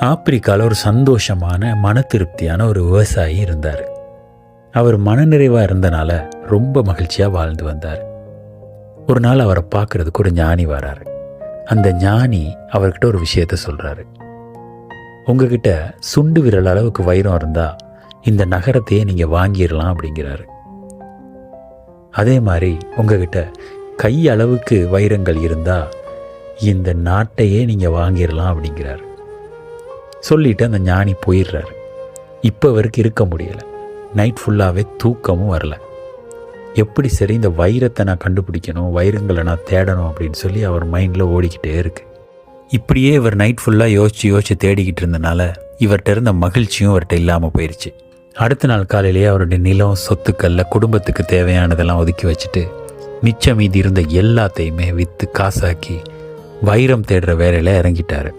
ஆப்பிரிக்காவில் ஒரு சந்தோஷமான மன திருப்தியான ஒரு விவசாயி இருந்தார். அவர் மனநிறைவாக இருந்தனால ரொம்ப மகிழ்ச்சியாக வாழ்ந்து வந்தார். ஒரு நாள் அவரை பார்க்குறதுக்கு ஒரு ஞானி வராரு. அந்த ஞானி அவர்கிட்ட ஒரு விஷயத்த சொல்கிறாரு. உங்ககிட்ட சுண்டு விரல் அளவுக்கு வைரம் இருந்தால் இந்த நகரத்தையே நீங்கள் வாங்கிடலாம் அப்படிங்கிறாரு. அதே மாதிரி உங்ககிட்ட கை அளவுக்கு வைரங்கள் இருந்தால் இந்த நாட்டையே நீங்கள் வாங்கிடலாம் அப்படிங்கிறாரு. சொல்லிவிட்டு அந்த ஞானி போயிடுறாரு. இப்போ வரைக்கும் இருக்க முடியலை. நைட் ஃபுல்லாகவே தூக்கமும் வரல. எப்படி சரி இந்த வைரத்தை நான் கண்டுபிடிக்கணும், வைரங்களை நான் தேடணும் அப்படின்னு சொல்லி அவர் மைண்டில் ஓடிக்கிட்டே இருக்குது. இப்படியே இவர் நைட் ஃபுல்லாக யோசித்து தேடிக்கிட்டு இருந்தனால இவர்கிட்ட இருந்த மகிழ்ச்சியும் அவர்கிட்ட இல்லாமல் போயிடுச்சு. அடுத்த நாள் காலையிலேயே அவருடைய நிலம் சொத்துக்களில் குடும்பத்துக்கு தேவையானதெல்லாம் ஒதுக்கி வச்சுட்டு மிச்சம் மீதி இருந்த எல்லாத்தையுமே விற்று காசாக்கி வைரம் தேடுற வேலையில் இறங்கிட்டார்.